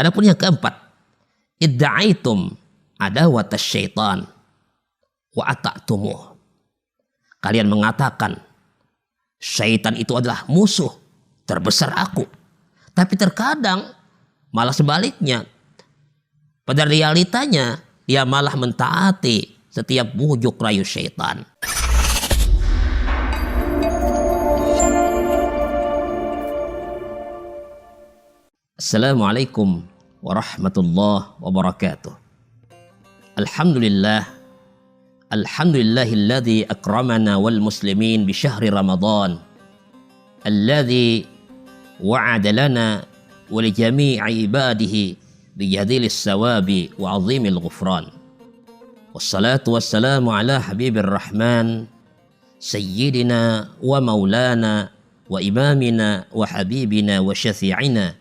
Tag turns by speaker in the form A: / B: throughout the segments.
A: Adapun yang keempat, idda'aitum adawatas syaitan wa ata'tumuh. Kalian mengatakan syaitan itu adalah musuh terbesar aku. Tapi terkadang malah sebaliknya. Pada realitanya dia malah mentaati setiap bujuk rayu syaitan. Assalamualaikum warahmatullahi wabarakatuh. Alhamdulillahilladzi akramana wal muslimin bi syahri Ramadan alladzi wa'ada lana wa li jami'i ibadihi bi jadilis sawabi wa 'azimil ghufran. Wassalatu wassalamu ala habibir rahman sayyidina wa maulana wa imamina wa habibina wa syafi'ina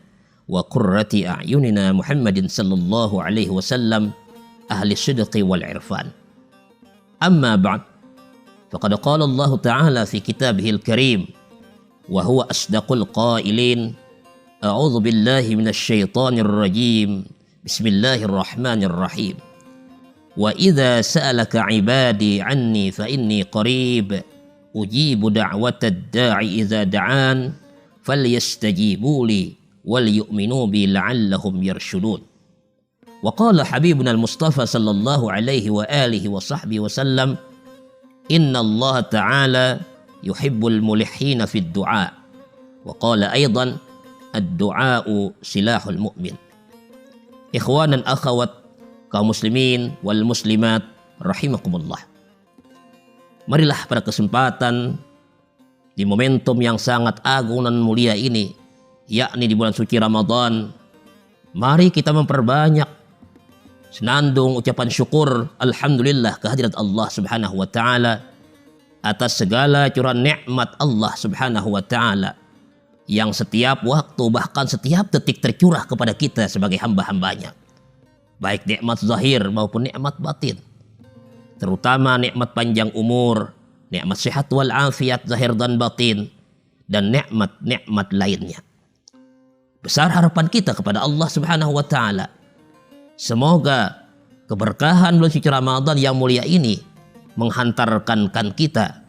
A: wa qurrati a'yunina Muhammadin sallallahu alaihi wasallam ahli sidqi wal irfan. Amma ba'd, faqad qala Allah ta'ala fi kitabihil karim wa huwa asdaqul qailin, a'udzu billahi minasy syaithanir rajim, bismillahirrahmanirrahim. Wa idza sa'alaka 'ibadi 'anni fa inni qarib ujibu da'watad da'i idza da'an falyastajibu li wal yu'minu bi la'allahum yarshudun. Wa qala habibuna al-Mustafa sallallahu alaihi wa alihi wa sahbihi wa sallam, inna Allah ta'ala yuhibbul mulihina fid du'a. Wa qala aidan ad-du'a'u silahul mu'min. Ikhwanan akhawat kaum muslimin wal muslimat rahimakumullah. Marilah pada kesempatan di momentum yang sangat agung dan mulia ini, yakni di bulan suci Ramadan, mari kita memperbanyak senandung ucapan syukur alhamdulillah kehadirat Allah Subhanahu wa taala atas segala curahan nikmat Allah Subhanahu wa taala yang setiap waktu bahkan setiap detik tercurah kepada kita sebagai hamba-hambanya, baik nikmat zahir maupun nikmat batin, terutama nikmat panjang umur, nikmat sehat wal afiat zahir dan batin, dan nikmat-nikmat lainnya. Besar harapan kita kepada Allah Subhanahu wa taala, semoga keberkahan bulan suci Ramadan yang mulia ini menghantarkan kita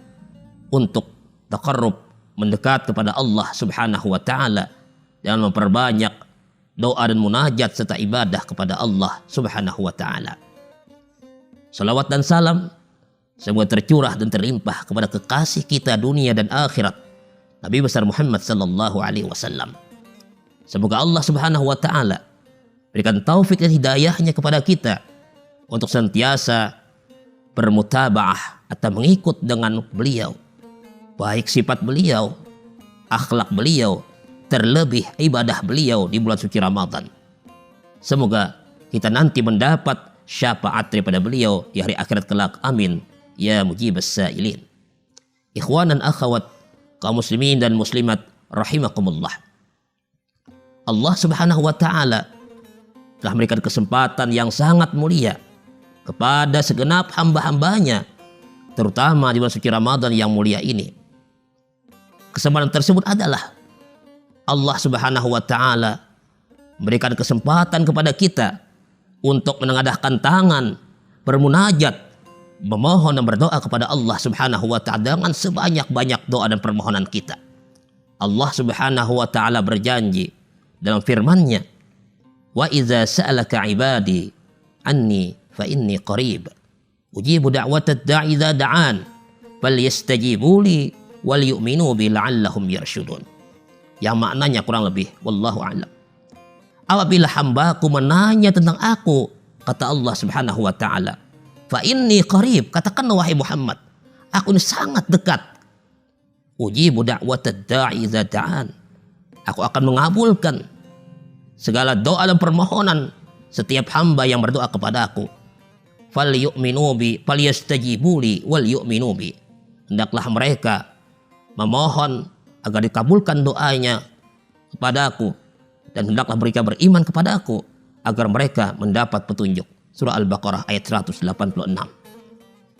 A: untuk taqarrub, mendekat kepada Allah Subhanahu wa taala dan memperbanyak doa dan munajat serta ibadah kepada Allah Subhanahu wa taala. Salawat dan salam semoga tercurah dan terlimpah kepada kekasih kita dunia dan akhirat, Nabi besar Muhammad sallallahu alaihi wasallam. Semoga Allah Subhanahu wa taala berikan taufik dan hidayahnya kepada kita untuk senantiasa bermutabaah atau mengikut dengan beliau, baik sifat beliau, akhlak beliau, terlebih ibadah beliau di bulan suci Ramadan. Semoga kita nanti mendapat syafaat daripada beliau di hari akhirat kelak. Amin ya mujibas sa'ilin. Ikhwan dan akhwat kaum muslimin dan muslimat rahimakumullah. Allah Subhanahu wa taala telah memberikan kesempatan yang sangat mulia kepada segenap hamba-hambanya, terutama di bulan suci Ramadan yang mulia ini. Kesempatan tersebut adalah Allah Subhanahu wa taala memberikan kesempatan kepada kita untuk menengadahkan tangan, bermunajat, memohon dan berdoa kepada Allah Subhanahu wa taala dengan sebanyak-banyak doa dan permohonan kita. Allah Subhanahu wa taala berjanji dalam firman-Nya, wa idza sa'alaka 'ibadi anni fa inni qarib ujibu da'watad da'i idza da'an falyastajibu li wal yu'minu bi la'allahum yarshudun. Yang maknanya kurang lebih wallahu a'lam, apabila hambaku menanya tentang aku, kata Allah Subhanahu wa taala, fa inni qarib, katakanlah wahai Muhammad, aku ini sangat dekat. Ujibu da'watad da'i idza da'an, aku akan mengabulkan segala doa dan permohonan setiap hamba yang berdoa kepada aku. Fal yu'minu bi falyastajibu li wal yu'minu bi, hendaklah mereka memohon agar dikabulkan doanya kepada aku, dan hendaklah mereka beriman kepada aku agar mereka mendapat petunjuk. Surah Al-Baqarah ayat 186.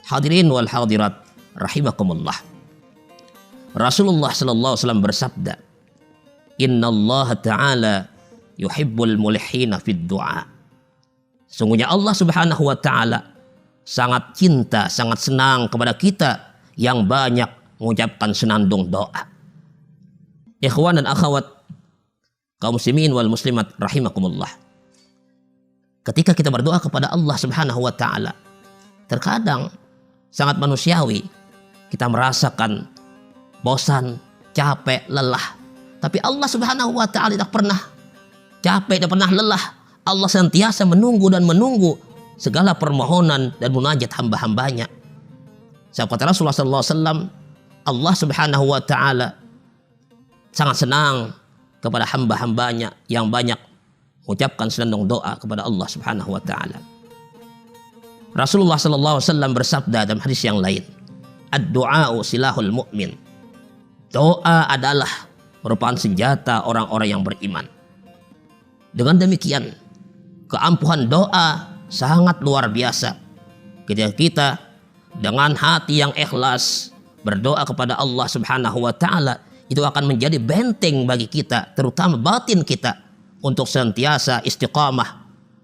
A: Hadirin wal hadirat rahimakumullah. Rasulullah sallallahu alaihi wasallam bersabda, "Innallaha ta'ala yuhibbul mulihina fid du'a. Sungguhnya Allah Subhanahu wa taala sangat cinta, sangat senang kepada kita yang banyak mengucapkan senandung doa. Ikhwan dan akhwat kaum muslimin wal muslimat rahimakumullah. Ketika kita berdoa kepada Allah Subhanahu wa taala, terkadang sangat manusiawi kita merasakan bosan, capek, lelah. Tapi Allah Subhanahu wa taala tidak pernah capek, tidak pernah lelah. Allah senantiasa menunggu dan menunggu segala permohonan dan munajat hamba-hambanya. Sahabat Rasulullah SAW, Allah Subhanahu wa taala sangat senang kepada hamba-hambanya yang banyak mengucapkan senandung doa kepada Allah Subhanahu wa taala. Rasulullah SAW bersabda dalam hadis yang lain, ad-du'a'u silahul mu'min. Doa adalah merupakan senjata orang-orang yang beriman. Dengan demikian, keampuhan doa sangat luar biasa. Ketika kita dengan hati yang ikhlas berdoa kepada Allah Subhanahu wa taala, itu akan menjadi benteng bagi kita, terutama batin kita, untuk senantiasa istiqamah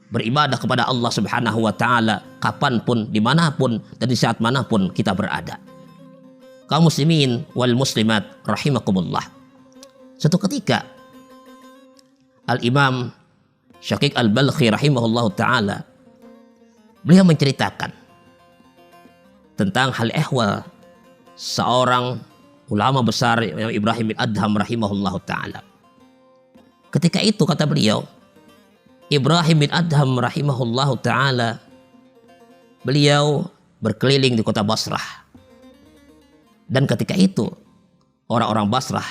A: beribadah kepada Allah Subhanahu wa taala kapanpun, dimanapun, dan di saat manapun kita berada. Kaum muslimin wal muslimat rahimakumullah. Suatu ketika Al-Imam Syaqiq Al-Balkhi rahimahullahu taala, beliau menceritakan tentang hal ehwal seorang ulama besar Ibrahim bin Adham rahimahullahu taala. Ketika itu kata beliau, Ibrahim bin Adham rahimahullahu taala, beliau berkeliling di kota Basrah. Dan ketika itu orang-orang Basrah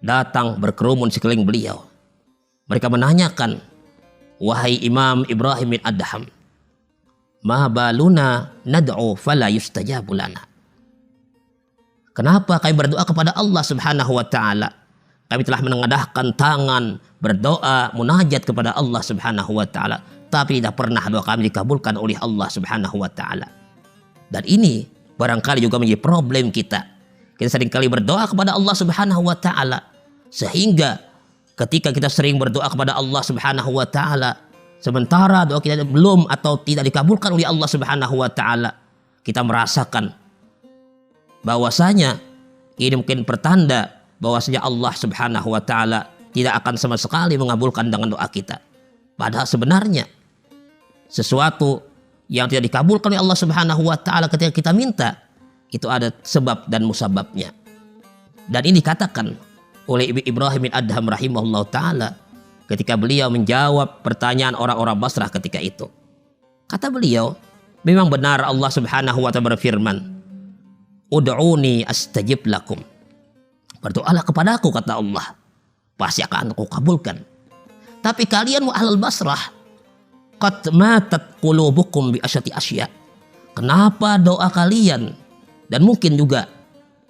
A: datang berkerumun sekeliling beliau. Mereka menanyakan, wahai Imam Ibrahim bin Adham, ma baluna nad'u fala yustajabu lana. Kenapa kami berdoa kepada Allah Subhanahu wa taala? Kami telah menengadahkan tangan, berdoa, munajat kepada Allah Subhanahu wa taala, tapi tidak pernah doa kami dikabulkan oleh Allah Subhanahu wa taala. Dan ini barangkali juga menjadi problem kita. Kita seringkali berdoa kepada Allah Subhanahu wa taala, sehingga ketika kita sering berdoa kepada Allah Subhanahu wa taala, sementara doa kita belum atau tidak dikabulkan oleh Allah Subhanahu wa taala, kita merasakan bahwasanya ini mungkin pertanda bahwasanya Allah Subhanahu wa taala tidak akan sama sekali mengabulkan dengan doa kita. Padahal sebenarnya sesuatu yang tidak dikabulkan oleh Allah Subhanahu wa taala ketika kita minta, itu ada sebab dan musababnya. Dan ini dikatakan oleh Ibrahim bin Adham rahimahullah taala ketika beliau menjawab pertanyaan orang-orang Basrah ketika itu. Kata beliau, memang benar Allah Subhanahu wa taala berfirman, ud'uni astajib lakum. Berdoalah kepadaku, kata Allah, pasti akan aku kabulkan. Tapi kalian ahlul Basrah, qad matat qulubukum bi asyati asya. Kenapa doa kalian dan mungkin juga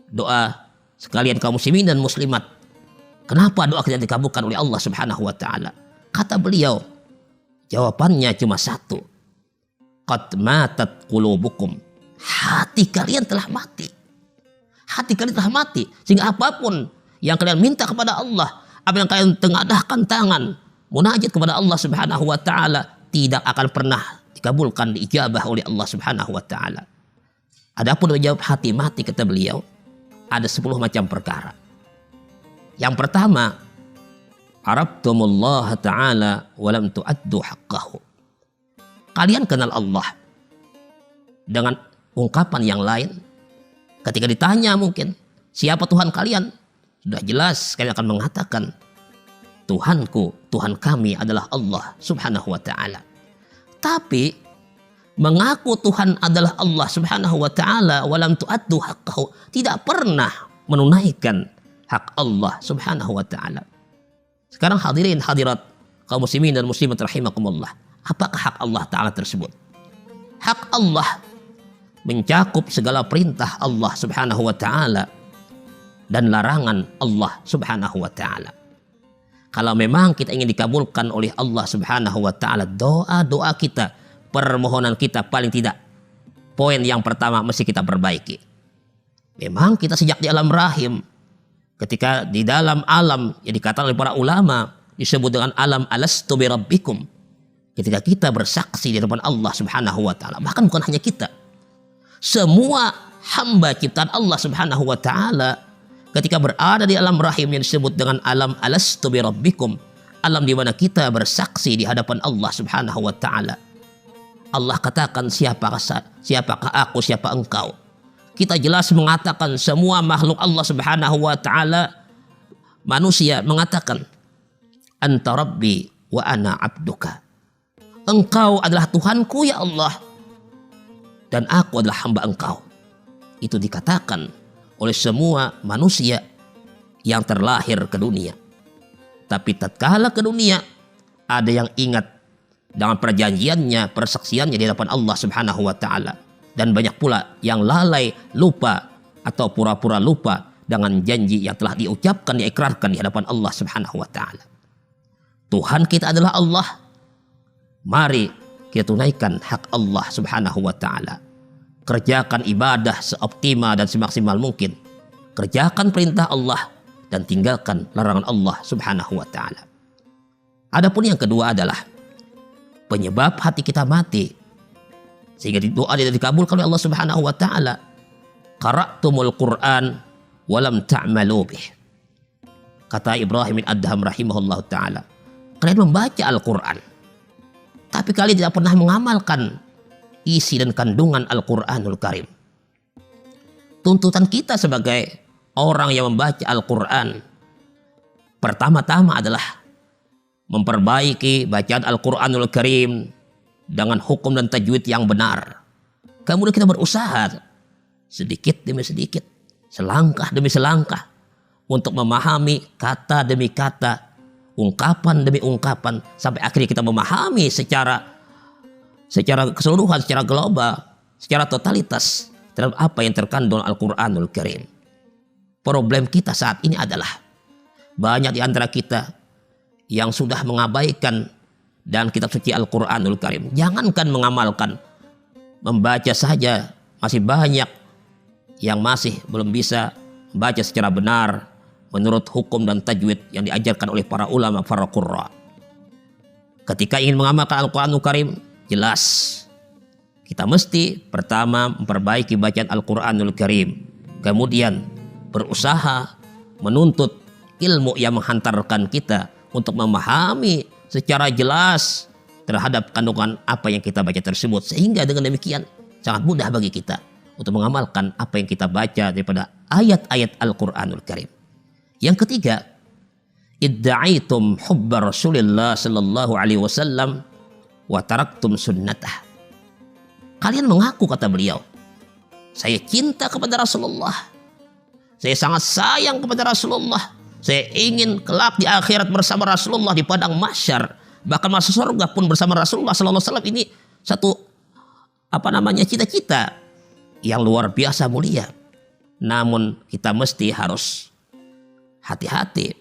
A: doa sekalian kaum muslimin dan muslimat, kenapa doa kita dikabulkan oleh Allah Subhanahu wa taala? Kata beliau, jawabannya cuma satu. Qad matat qulubukum. Hati kalian telah mati. Hati kalian telah mati, sehingga apapun yang kalian minta kepada Allah, apa yang kalian tengadahkan tangan, munajat kepada Allah Subhanahu wa taala, tidak akan pernah dikabulkan, diijabah oleh Allah Subhanahu wa taala. Adapun menjawab hati mati, kata beliau, ada 10 macam perkara. Yang pertama, arabtumullah ta'ala wa lam tu'addu haqqahu. Kalian kenal Allah dengan ungkapan yang lain. Ketika ditanya mungkin, siapa Tuhan kalian? Sudah jelas kalian akan mengatakan, Tuhanku, Tuhan kami adalah Allah Subhanahu wa ta'ala. Tapi mengaku Tuhan adalah Allah Subhanahu wa ta'ala walam tu'addu haqqahu, tidak pernah menunaikan hak Allah Subhanahu wa ta'ala. Sekarang hadirin hadirat kaum muslimin dan muslimat rahimakumullah, apakah hak Allah ta'ala tersebut? Hak Allah mencakup segala perintah Allah Subhanahu wa ta'ala dan larangan Allah Subhanahu wa ta'ala. Kalau memang kita ingin dikabulkan oleh Allah Subhanahu wa ta'ala doa-doa kita, permohonan kita, paling tidak poin yang pertama mesti kita perbaiki. Memang kita sejak di alam rahim, ketika di dalam alam yang dikatakan oleh para ulama, disebut dengan alam alastu birabbikum. Ketika kita bersaksi di depan Allah Subhanahu wa taala, bahkan bukan hanya kita, semua hamba ciptaan Allah Subhanahu wa taala ketika berada di alam rahim yang disebut dengan alam alastu birabbikum, alam di mana kita bersaksi di hadapan Allah Subhanahu wa taala. Allah katakan, siapakah aku, siapa engkau? Kita jelas mengatakan, semua makhluk Allah Subhanahu wa taala, manusia mengatakan, anta rabbi wa ana abduka. Engkau adalah Tuhanku ya Allah, dan aku adalah hamba engkau. Itu dikatakan oleh semua manusia yang terlahir ke dunia. Tapi tatkala ke dunia, ada yang ingat dengan perjanjiannya, persaksiannya di hadapan Allah Subhanahu wa taala, dan banyak pula yang lalai, lupa atau pura-pura lupa dengan janji yang telah diucapkan, diikrarkan di hadapan Allah Subhanahu wa taala. Tuhan kita adalah Allah. Mari kita tunaikan hak Allah Subhanahu wa taala. Kerjakan ibadah seoptimal dan semaksimal mungkin. Kerjakan perintah Allah dan tinggalkan larangan Allah Subhanahu wa taala. Adapun yang kedua adalah penyebab hati kita mati sehingga doa tidak dikabulkan oleh Allah Subhanahu wa taala. Qara'tumul Qur'an wa lam ta'malu bih. Kata Ibrahim bin Adham rahimahullah taala, kalian membaca Al-Qur'an tapi kalian tidak pernah mengamalkan isi dan kandungan Al-Quranul Karim. Tuntutan kita sebagai orang yang membaca Al-Quran pertama-tama adalah memperbaiki bacaan Al-Quranul Karim dengan hukum dan tajwid yang benar. Kemudian kita berusaha sedikit demi sedikit, selangkah demi selangkah untuk memahami kata demi kata, ungkapan demi ungkapan, sampai akhirnya kita memahami secara keseluruhan, secara global, secara totalitas dalam apa yang terkandung Al-Quranul Karim. Problem kita saat ini adalah banyak di antara kita yang sudah mengabaikan dan kitab suci Al-Quranul Karim. Jangankan mengamalkan, membaca saja masih banyak yang masih belum bisa membaca secara benar menurut hukum dan tajwid yang diajarkan oleh para ulama, para qurra. Ketika ingin mengamalkan Al-Quranul Karim, jelas kita mesti pertama memperbaiki bacaan Al-Quranul Karim, kemudian berusaha menuntut ilmu yang menghantarkan kita untuk memahami secara jelas terhadap kandungan apa yang kita baca tersebut, sehingga dengan demikian sangat mudah bagi kita untuk mengamalkan apa yang kita baca daripada ayat-ayat Al-Quranul Karim. Yang ketiga, idda'aitum hubba Rasulillah sallallahu alaihi wasallam wa taraktum sunnatah. Kalian mengaku, kata beliau, saya cinta kepada Rasulullah, saya sangat sayang kepada Rasulullah, saya ingin kelak di akhirat bersama Rasulullah di padang mahsyar, bahkan masuk surga pun bersama Rasulullah sallallahu alaihi wasallam. Ini satu cita-cita yang luar biasa mulia. Namun kita mesti harus hati-hati.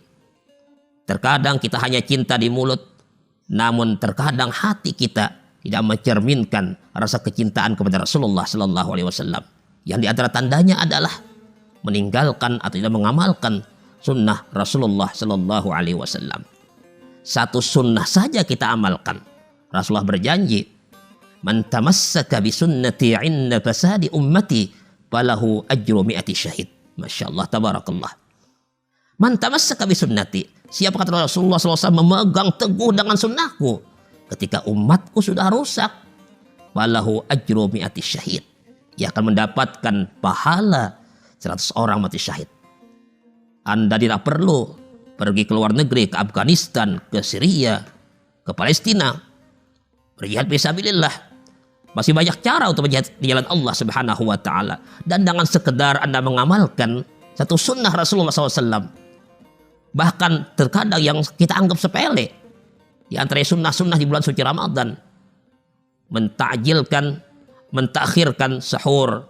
A: Terkadang kita hanya cinta di mulut, namun terkadang hati kita tidak mencerminkan rasa kecintaan kepada Rasulullah sallallahu alaihi wasallam. Yang di antara tandanya adalah meninggalkan atau tidak mengamalkan sunnah Rasulullah sallallahu alaihi wasallam. Satu sunnah saja kita amalkan. Rasulullah berjanji, "Man tamassaka bi sunnati 'inda fasadi ummati falahu ajru mi'ati syahid." Masyaallah, tabarakallah. Man tamassaka bi sunnati, siapa kata Rasulullah SAW memegang teguh dengan sunnahku ketika umatku sudah rusak, falahu ajru mi'ati syahid, ia akan mendapatkan pahala 100 orang mati syahid. Anda tidak perlu pergi ke luar negeri, ke Afghanistan, ke Syria, ke Palestina, berjihad fisabilillah. Masih banyak cara untuk berjihad di jalan Allah Subhanahu wa taala. Dan dengan sekedar Anda mengamalkan satu sunnah Rasulullah SAW, bahkan terkadang yang kita anggap sepele, di antara sunnah-sunnah di bulan suci Ramadan, mentakhirkan sahur,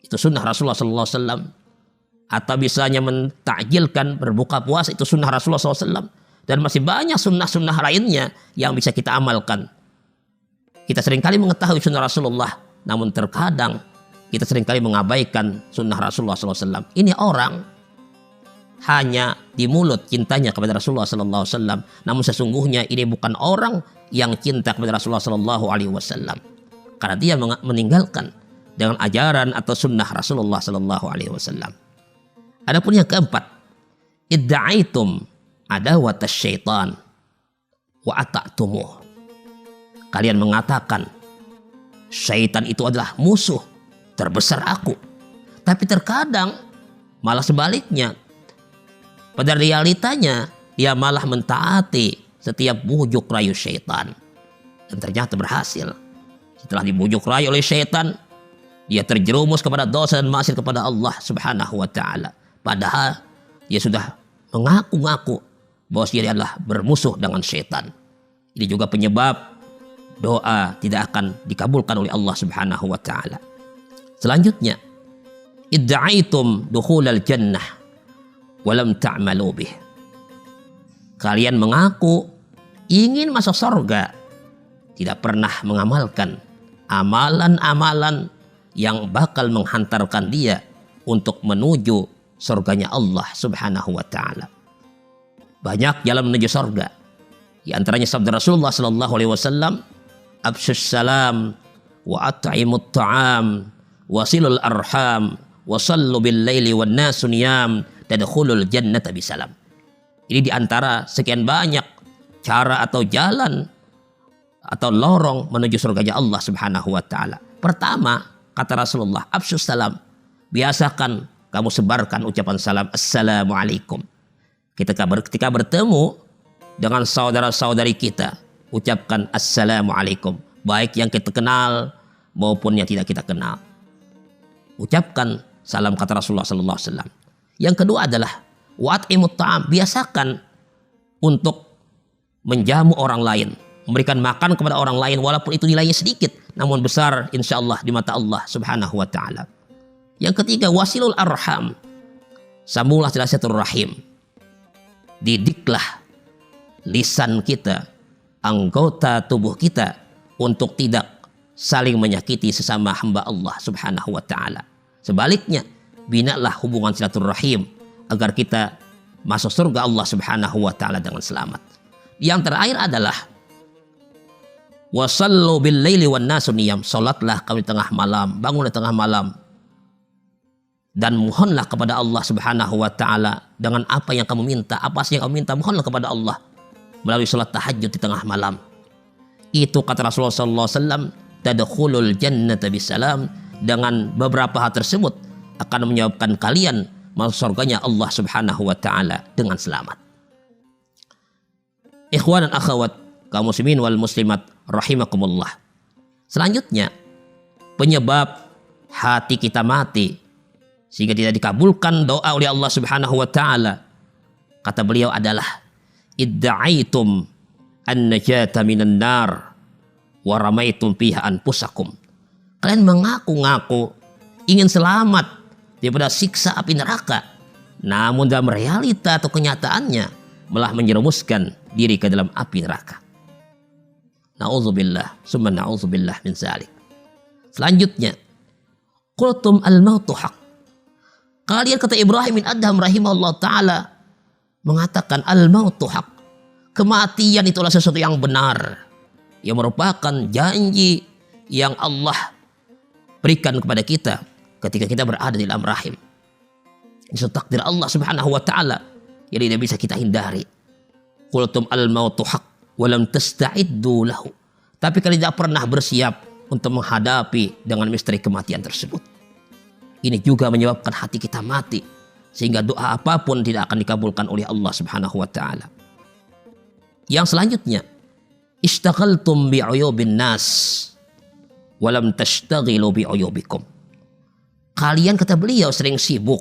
A: itu sunnah Rasulullah SAW. Atau misalnya mentakjilkan berbuka puasa, itu sunnah Rasulullah SAW. Dan masih banyak sunnah-sunnah lainnya yang bisa kita amalkan. Kita seringkali mengetahui sunnah Rasulullah, namun terkadang kita seringkali mengabaikan sunnah Rasulullah SAW. Ini orang hanya di mulut cintanya kepada Rasulullah sallallahu alaihi wasallam, namun sesungguhnya ini bukan orang yang cinta kepada Rasulullah sallallahu alaihi wasallam, karena dia meninggalkan dengan ajaran atau sunnah Rasulullah sallallahu alaihi wasallam. Adapun yang keempat, idda'aitum adawatas syaitan wa ata'tumuh. Kalian mengatakan syaitan itu adalah musuh terbesar aku, tapi terkadang malah sebaliknya. Pada realitanya dia malah mentaati setiap bujuk rayu syaitan, dan ternyata berhasil. Setelah dibujuk rayu oleh syaitan, dia terjerumus kepada dosa dan maksiat kepada Allah Subhanahu wa taala. Padahal dia sudah mengaku-ngaku bahwa dia adalah bermusuh dengan syaitan. Ini juga penyebab doa tidak akan dikabulkan oleh Allah Subhanahu wa taala. Selanjutnya, idda'aitum dukhulal jannah walam ta'malu bih. Kalian mengaku ingin masuk surga, tidak pernah mengamalkan amalan-amalan yang bakal menghantarkan dia untuk menuju surganya Allah Subhanahu wa taala. Banyak jalan menuju surga. Di antaranya sabda Rasulullah sallallahu alaihi wasallam, "Absyus salam wa at'imut ta'am wa silul arham wa sallu bil laili wan nasu niyam tadkhulul jannata bisalam." Ini diantara sekian banyak cara atau jalan atau lorong menuju surganya Allah Subhanahu wa taala. Pertama, kata Rasulullah, absyus salam. Biasakan kamu sebarkan ucapan salam, assalamualaikum. Ketika bertemu dengan saudara-saudari kita, ucapkan assalamualaikum, baik yang kita kenal maupun yang tidak kita kenal. Ucapkan salam, kata Rasulullah sallallahu alaihi wasallam. Yang kedua adalah wa'imut ta'am, biasakan untuk menjamu orang lain, memberikan makan kepada orang lain walaupun itu nilainya sedikit namun besar insyaallah di mata Allah Subhanahu wa taala. Yang ketiga, wasilul arham, sambunglah silaturahim. Didiklah lisan kita, anggota tubuh kita untuk tidak saling menyakiti sesama hamba Allah Subhanahu wa taala. Sebaliknya, binalah hubungan silaturahim agar kita masuk surga Allah Subhanahu wa taala dengan selamat. Yang terakhir adalah wasallu bil laili wan nasu niyam, salatlah kamu di tengah malam, bangun di tengah malam, dan mohonlah kepada Allah Subhanahu wa taala dengan apa yang kamu minta. Apa sih yang kamu minta, mohonlah kepada Allah melalui salat tahajud di tengah malam. Itu kata Rasulullah sallallahu alaihi wasallam, tadkhulul jannata bisalam. Dengan beberapa hal tersebut akan menyebabkan kalian masuk surganya Allah Subhanahu wa taala dengan selamat. Ikhwan dan akhwat kaum muslimin wal muslimat rahimakumullah. Selanjutnya, penyebab hati kita mati sehingga tidak dikabulkan doa oleh Allah Subhanahu wa taala, kata beliau adalah idda'aitum an-najata minan nar wa ramaitum fiha anfusakum. Kalian mengaku-ngaku ingin selamat daripada siksa api neraka, namun dalam realita atau kenyataannya malah menjerumuskan diri ke dalam api neraka. Na'udzubillah, summa na'udzubillah min zalik. Selanjutnya, qultum al-mautu haq. Kalian, kata Ibrahim bin Adham rahimahullah ta'ala, mengatakan al-mautu haq. Kematian itulah sesuatu yang benar, yang merupakan janji yang Allah berikan kepada kita ketika kita berada di dalam rahim. Itu takdir Allah Subhanahu wa taala yang tidak bisa kita hindari. Qultum al-mautu haq wa lam tasta'iddu lahu. Tapi kalian tidak pernah bersiap untuk menghadapi dengan misteri kematian tersebut. Ini juga menyebabkan hati kita mati sehingga doa apapun tidak akan dikabulkan oleh Allah Subhanahu wa taala. Yang selanjutnya, istaghaltum bi'uyubin nas walam tashtaghilu bi'uyubikum. Kalian, kata beliau, sering sibuk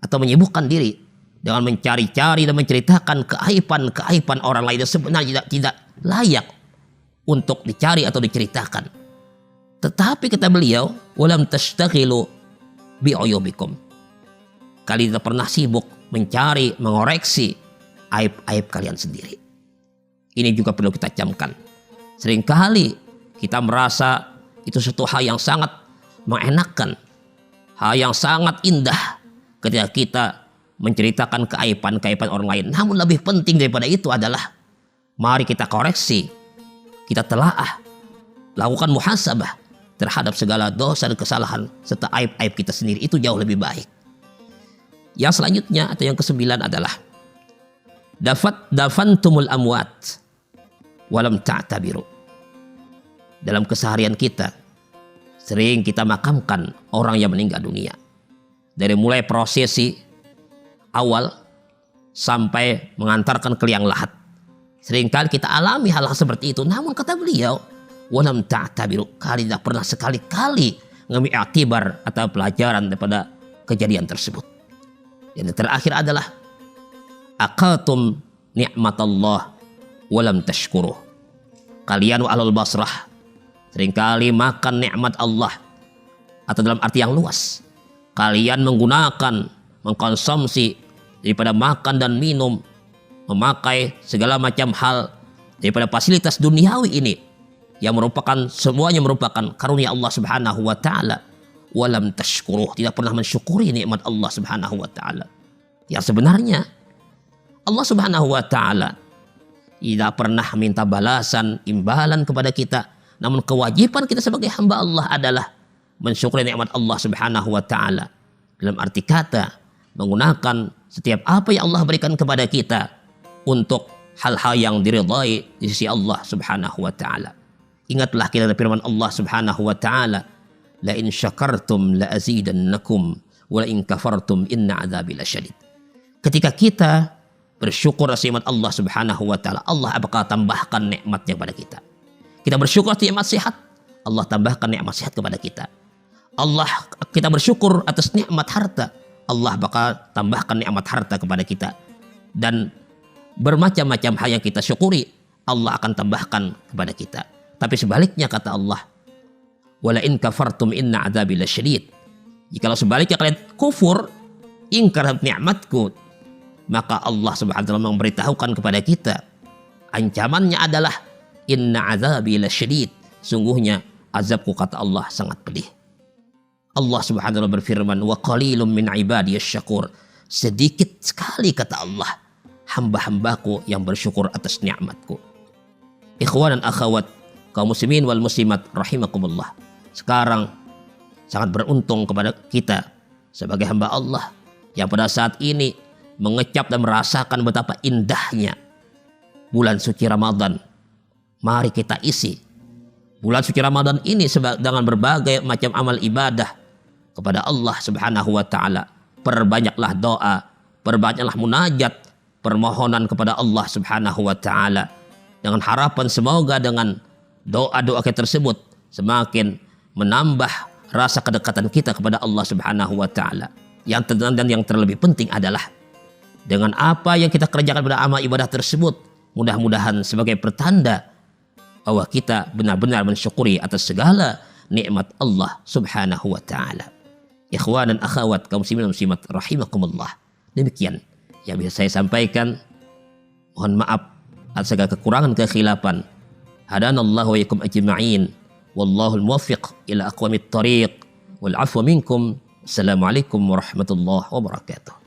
A: atau menyibukkan diri dengan mencari-cari dan menceritakan keaiban-keaiban orang lain yang sebenarnya tidak layak untuk dicari atau diceritakan. Tetapi kata beliau, walam tashtaghilu bi'uyubikum. Kalian tidak pernah sibuk mencari, mengoreksi aib-aib kalian sendiri. Ini juga perlu kita camkan. Seringkali kita merasa itu suatu hal yang sangat mengenakan, hal yang sangat indah ketika kita menceritakan keaiban-keaiban orang lain. Namun lebih penting daripada itu adalah mari kita koreksi, kita telaah, lakukan muhasabah terhadap segala dosa dan kesalahan serta aib-aib kita sendiri. Itu jauh lebih baik. Yang selanjutnya atau yang kesembilan adalah dafantumul amwat walam ta'tabiru. Dalam keseharian kita sering kita makamkan orang yang meninggal dunia. Dari mulai prosesi awal sampai mengantarkan ke liang lahat. Seringkali kita alami hal-hal seperti itu. Namun kata beliau, walam ta'tabiru, kalian tidak pernah sekali-kali ngambil akibar atau pelajaran daripada kejadian tersebut. Dan yang terakhir adalah aqatum ni'matallah walam tashkuruh. Kalian wa ahlul Basrah seringkali makan nikmat Allah, atau dalam arti yang luas, kalian mengkonsumsi daripada makan dan minum, memakai segala macam hal daripada fasilitas duniawi ini yang merupakan semuanya merupakan karunia Allah Subhanahu wa taala. Walam tashkuruh, tidak pernah mensyukuri nikmat Allah Subhanahu wa taala. Yang sebenarnya Allah Subhanahu wa taala tidak pernah minta balasan, imbalan kepada kita. Namun kewajiban kita sebagai hamba Allah adalah mensyukuri nikmat Allah Subhanahu wa taala. Dalam arti kata, menggunakan setiap apa yang Allah berikan kepada kita untuk hal-hal yang diridhai di sisi Allah Subhanahu wa taala. Ingatlah kita firman Allah Subhanahu wa taala, la in syakartum la azidannakum wa la in kafartum inna adzabi lasyadid. Ketika kita bersyukur atas nikmat Allah Subhanahu wa taala, Allah bakal tambahkan nikmatnya kepada kita. Kita bersyukur atas nikmat sehat, Allah tambahkan nikmat sehat kepada kita. Kita bersyukur atas nikmat harta, Allah bakal tambahkan nikmat harta kepada kita. Dan bermacam-macam hal yang kita syukuri, Allah akan tambahkan kepada kita. Tapi sebaliknya kata Allah, wala in kafartum inna adzabi lasyadid. Jikalau sebaliknya kalian kufur, ingkar nikmatku, maka Allah Subhanahu wa taala memberitahukan kepada kita, ancamannya adalah inna adzabi lasyadid. Sungguhnya azabku kata Allah sangat pedih. Allah Subhanahu wa taala berfirman, wa qalilum min ibadiyasy syakur. Sedikit sekali kata Allah hamba-hambaku yang bersyukur atas nikmatku. Ikhwan dan akhwat, kaum muslimin wal muslimat rahimakumullah. Sekarang sangat beruntung kepada kita sebagai hamba Allah yang pada saat ini mengecap dan merasakan betapa indahnya bulan suci Ramadan. Mari kita isi bulan suci Ramadan ini dengan berbagai macam amal ibadah kepada Allah Subhanahu wa taala. Perbanyaklah doa, perbanyaklah munajat, permohonan kepada Allah Subhanahu wa taala dengan harapan semoga dengan doa-doa kita tersebut semakin menambah rasa kedekatan kita kepada Allah Subhanahu wa taala. Dan yang terlebih penting adalah dengan apa yang kita kerjakan pada amal ibadah tersebut, mudah-mudahan sebagai pertanda bahwa kita benar-benar mensyukuri atas segala nikmat Allah Subhanahu wa taala. Ikhwan dan akhwat kaum muslimin dan muslimat rahimakumullah. Demikian yang bisa saya sampaikan. Mohon maaf atas segala kekurangan kekhilafan. Hadanallahu wa iyyakum ajma'in. Wallahul muwaffiq ila aqwamit thariq. Wal 'afwa minkum. Assalamualaikum warahmatullahi wabarakatuh.